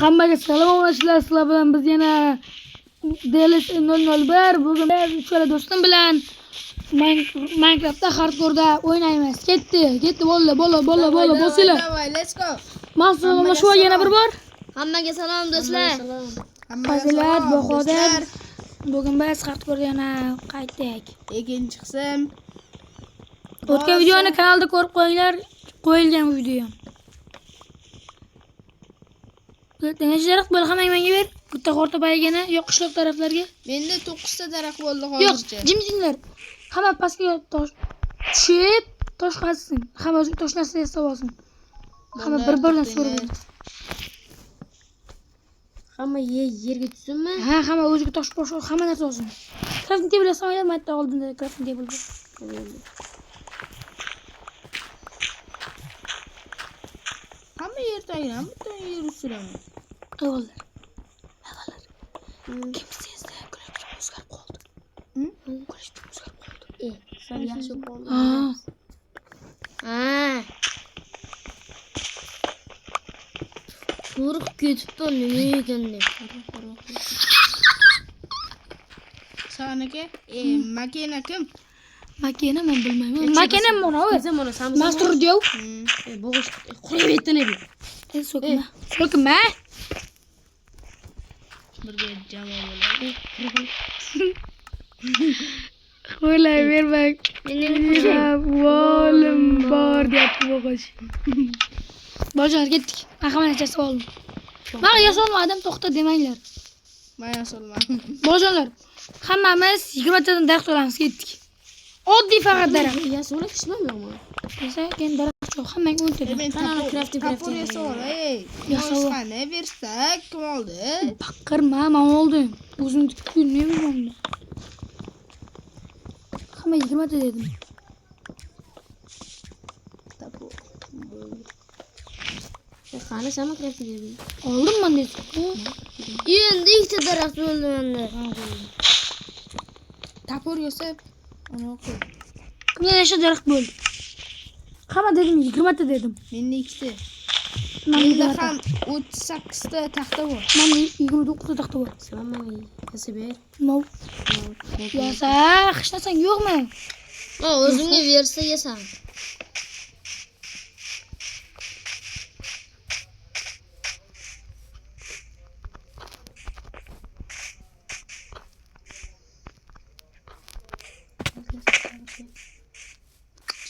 Hammaga salom olasizlar. Sizlar bilan biz yana DLS 001 bugun biz uchala do'stim bilan Minecraftda hardcore'da o'ynaymiz. Ketdi. Bola bosinglar. Davay, let's go. Mahsulotlar shu yana bir bor. Hammaga salom do'stlar. Fazilat, Bahodir. Bugun biz hardcore'da yana qaytdik. Ikkinchi qism. O'tgan videoni kanalda ko'rib qo'yinglar. Qo'yilgan video. Necha daraxt bo'ldi hammang menga ber. Bitta qorta baygana yo'q qishloq taraflarga. Menda 9 ta daraxt bo'ldi Yo'q, hozircha. jimjinglar. Hamma pastga tosh tushib, tosh qazsin. Hamma o'zi toshlarsa yasab olsin. Hamma bir-biridan so'raydi. Hamma yerga tushsinmi? Ha, hamma o'ziga tosh bosh, hamma narsa olsin. Crafting table so'ylar, mayda oldinda crafting table bor. Hamma yer tayinam, bitta yer ustiraman. Ayollar. Kim sezdi? Kulishim o'zgarib qoldi. Kulishim o'zgarib qoldi. Sen yaxshi qo'l. Ha. Qo'rq ketibdi, nima ekan deb. Sanaka, makina kim? Makina men bilmayman. Makina mana o. Mana sen Master diyor. bo'g'ish qo'yib ne bu? So'kma. So'kma. Birga jamoa bo'ladi. Qo'ylayver bak. Volim bor deyapti bo'g'ish. Bojar ketdik. Hamma narsasi oldim. Men yasolmadim, to'xta demanglar. Men yasolmadim. Bojarlar, hammamiz 20 tadan daraxt olamiz, ketdik. Oddiy faqat daraxt. Yasola pishmaymi? Esa keyin daraxt yo'q, hammang o'ltirdi. Men crafting yasol, ey. Yasol. Qani bersak, kim oldi? Baqirma, men oldim. O'zimniki ko'rmayman. Hamma 20 ta dedim. Qani sen crafting deding. Oldim men dedim. Endi ikkita daraxt bo'ldi menda. Tapor yasab, uni qo'y. Kimga necha daraxt bo'ldi? Hamma dedim 20 ta dedim. Menda 2 ta. Menda Menda ham 38 ta taxta bor. Menda 29 ta taxta bor. Sen menga yasab ber. No. Yasa, hech narsang yo'qmi? O'zingga bersa yasan.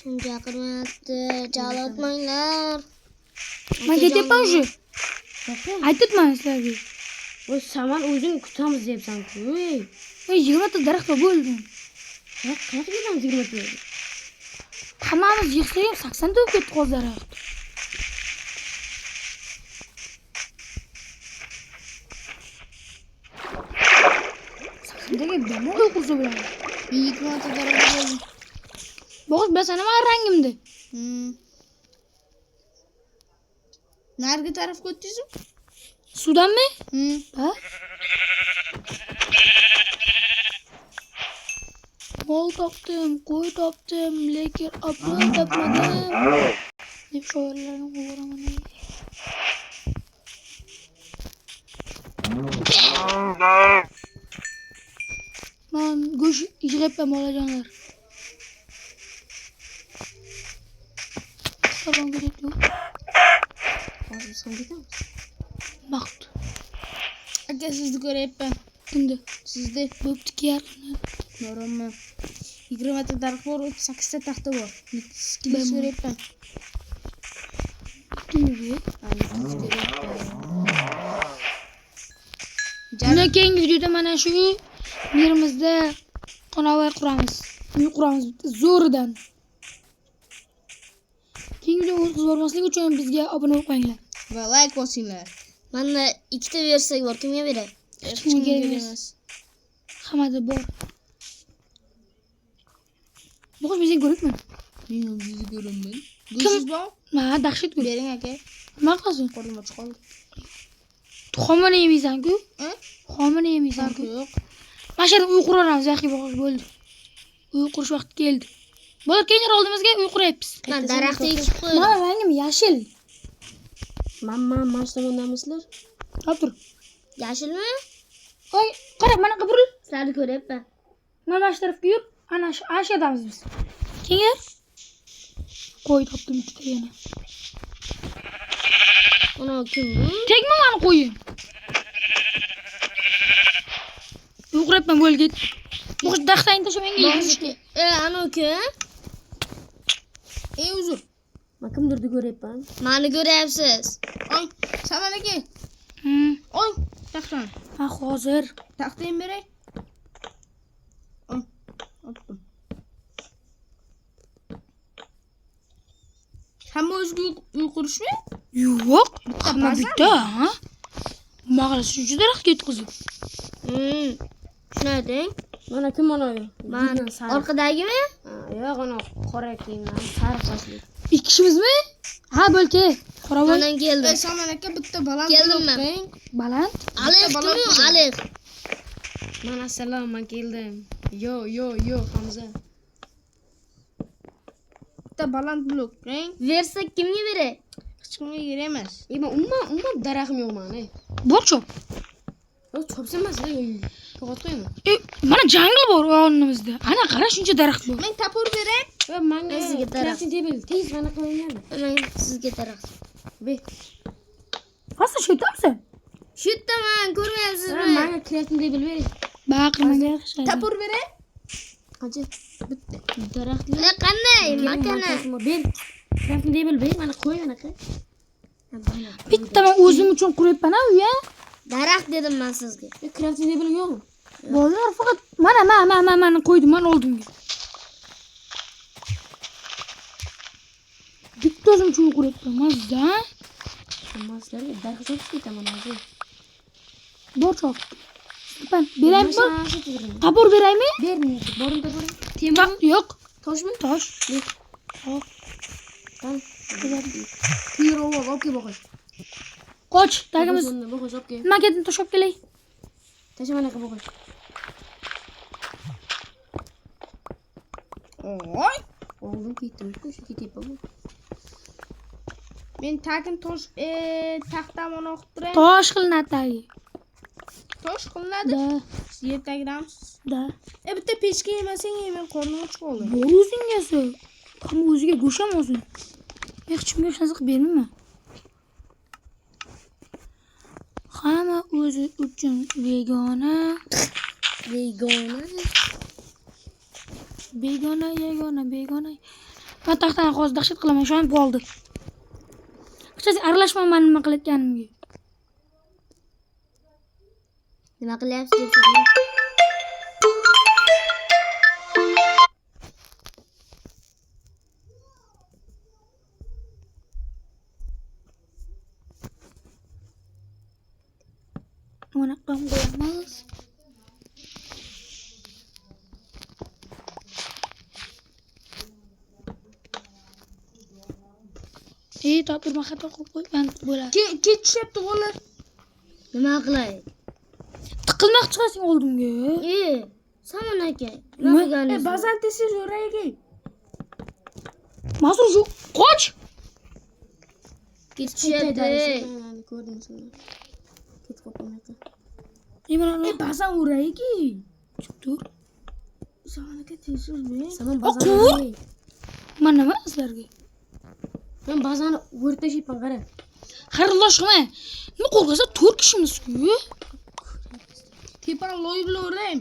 Shunga qirmayapti, jalotmanglar. Men ketyapman shu. Aytibman sizlarga. Voy, saman o'zing kutamiz deyapsan-ku. Ey, 20 ta daraxt bo'ldi. Qayerga ketamiz 20 ta? Hammamiz yig'sak ham 80 ta bo'lib ketdi hozir daraxt. Saksandaga demo o'qisa bo'ladi. 20 ta daraxt bo'ldi. Bo'g'ish ben sana var rangimdi. Nargi tarafga o'tdingizmi? Suvdanmi? Ha? Mol topdim, qo'y topdim, lekin apel topmadim. Deb shoirlarni qo'raman. Men go'sht yig'ibman bolajonlar. Tamam gidiyor. Hozir sen ketamiz. Baxt. Aka sizni ko'ryapman. Kimdi? Sizda Bo'pti kiyarni. ko'raman. 20 ta daraxt bor, 38 ta taxta bor. Sizga ko'ryapman. Kimdi? Jana Keyingi videoda mana shu yerimizda qo'navoy quramiz. Uy quramiz zo'ridan. Keyingi videoga o'tib bormaslik uchun bizga obuna bo'lib qo'yinglar. va like bosinglar. Menda ikkita bersak bor, kimga beray? Hech kimga kimga kerak emas. Hammada bor. Bo'g'ish bizga ko'ribman. Men sizni ko'raman. Go'shingiz bormi? Ha, dahshat ko'p. Bering aka. Nima qilasan? Qo'lim och qoldi. Xomini yemaysan-ku? Xomini Farqi yemaysan-ku? yo'q. Mana shu yerda uy quramiz, yaxshi bo'g'ish bo'ldi. Uy qurish vaqti keldi. Bo'lar keyinroq oldimizga uy quryapmiz. Men daraxtni ekib qo'ydim. Mana rangim yashil. Mana shu tomondamizlar. Qarab tur. Yashilmi? Oy, qarab mana qabrul. Sizlarni ko'ryapman. Mana shu tarafga yur. Ana shu ashadamiz biz. Keyin qo'y topdim ikkita yana. Ana kim bu? Tegma mani qo'ying. Yo'qrabman bo'l git. Bu daxtangni tashamanga yig'ishga. Ana kim? Uzr. Men kimdirni ko'ryapman. Meni ko'ryapsiz. Oy, Saman aka. Oy, taxtan. Ha, hozir. Taxtayim beray. Oy, oldim. Hamma o'ziga uy qurishmi? Yo'q. Hamma bitta, ha? Mag'ala shuncha daraxt ketqizib. Shuni ayting. Mana kim mana u? Mana orqadagimi? Yo'q, ana qora kiyimdan sariq sochli. Ikki kishimizmi? Ha, bo'ldi. Qoravoy. Mendan keldim. Saman aka bitta baland Keldim men. o'qing. Baland. Alif kimmi? Alif. Mana assalom, men keldim. Yo, Hamza. Bitta baland blok o'qing. Versak kimga beray? Hech kimga kerak emas. Men umuman daraxtim yo'q meni. Bor chop. Yo'q, chopsa emas, to'g'ri qo'yma. Mana jangl bor o'rnimizda. Ana qara shuncha daraxt bor. Men tapur beray. Va menga Sizga daraxt. crafting table tez mana qilingan. Men sizga daraxt. Be, Fasa shu yertamsan? Shu yerdaman, ko'rmayapsizmi? menga crafting table bering. Baqirmaga yaxshi. Tapur beray. Qancha? Bitta. Daraxtni Qanday? Makana. ber. Crafting table ber, mana qo'y anaqa. Bitta men o'zim uchun quryapman-a uya. Daraxt dedim men sizga. Crafting table yo'qmi? Bozor faqat mana qo'ydim, men oldimga. Bitta o'zim uchun quryapman, mazza. Sizlarga daraxt sotib ketaman hozir. Bor chop. Ben beraymi? Qabur beraymi? Ber, borimda bor. Yo'q. Toshmi? Tosh. Hop. Pirov olib kel boqay. Qoch, tagimiz. Boqay olib kel. Maketni toshab kelay. Tasha mana qilib boqay. Oy. Oldin ketdim, shu ketyapti bu. Men tagin tosh taxtam ona qilib Tosh qilinadi. tosh qilinadi. Da, Yer tagidamsiz. da. Bitta pechka yemasang, men qornim och qoldi. Bor o'zingasi. Hamma o'ziga go'sham olsin. Hech kimga hech narsa qilib bermayman. Hamma o'zi uchun begona. Begona. Men taxtani hozir dahshat qilaman, shunib qoldi. Hech aralashmayman nima qilayotganimga. Nima qilyapsiz deb so'rang. Mana qo'yamiz. Topirma xato qilib qo'ygan bo'ladi. Ketishyapti o'g'illar. Nima qilay? Tiqilmoq chiqasing oldimga. Saman aka. Nima? Nima qilganingiz? Bazantisiz o'rayga. Mas'ul shu qoch. Ketishyapti. Ko'rdim seni. Ketib qolmaydi. Mana Bazan o'rayga. tur. Saman aka tezsiz men. Saman Qo'y. bazani. Mana nima sizlarga? Men bazani o'rtashibman, qara. Xarindosh qilma. Nima qo'rqasa 4 kishimiz-ku. Tepan loy bilan o'rayim.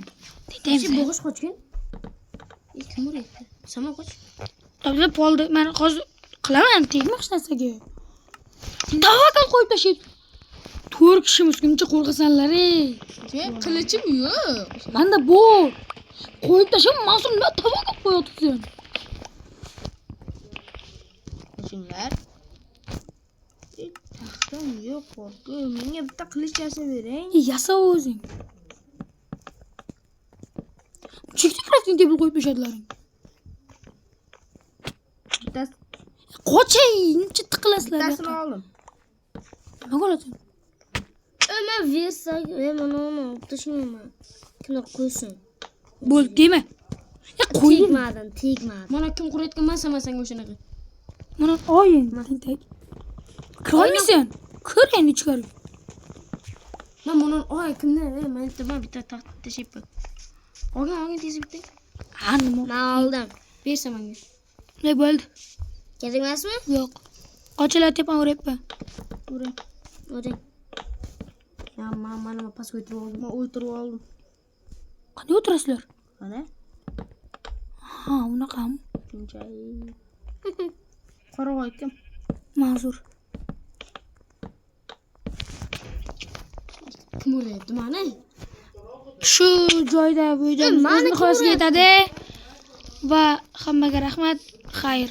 Kechi bo'g'ish qochgan. Kim uryapti? Saman qoch. To'g'ri bo'ldi. Men hozir qilaman, tegma hech narsaga. Tavakkal qo'yib tashlaydi. 4 kishimiz kimcha qo'rqasanlar ey. Qilichim yo'q. Menda bor. Qo'yib tashlab, mas'ul nima tavakkal qo'yotibsan? Shunlar. Taxtam yo'q, qo'rqu. Menga bitta qilich yasab bering. Yasa o'zing. Chekdi crafting table qo'yib tashadilaring. Bittasi Qochay, necha tiqilasizlar. bittasini oldim. Nima qilasiz? Men versak, men uni tashmayman. Kimdir qo'ysin. Bo'ldi, dema. Qo'ying. Tegmadim. Mana kim qurayotgan men samansanga o'shanaqa. Mana oying, tentak. Kirolmaysan. Kir endi ichkari. Men buni oy kimda? Men bitta taxt tashib. Olgin tez bitta. Ha, nima? Men oldim. Bersa menga. Ne bo'ldi? Kerak emasmi? Yo'q. Qochalar tepan uryapman. Uring. O'ring. Ya mana pas o'tirib oldim. Men o'tirib oldim. Qanday o'tirasizlar? Mana Ha, unaqami? shunchalik. Qoravoy kim? Manzur. Kim o'rayapti mana? Shu joyda bu videomiz o'z nihoyasiga yetadi va hammaga rahmat. Xayr.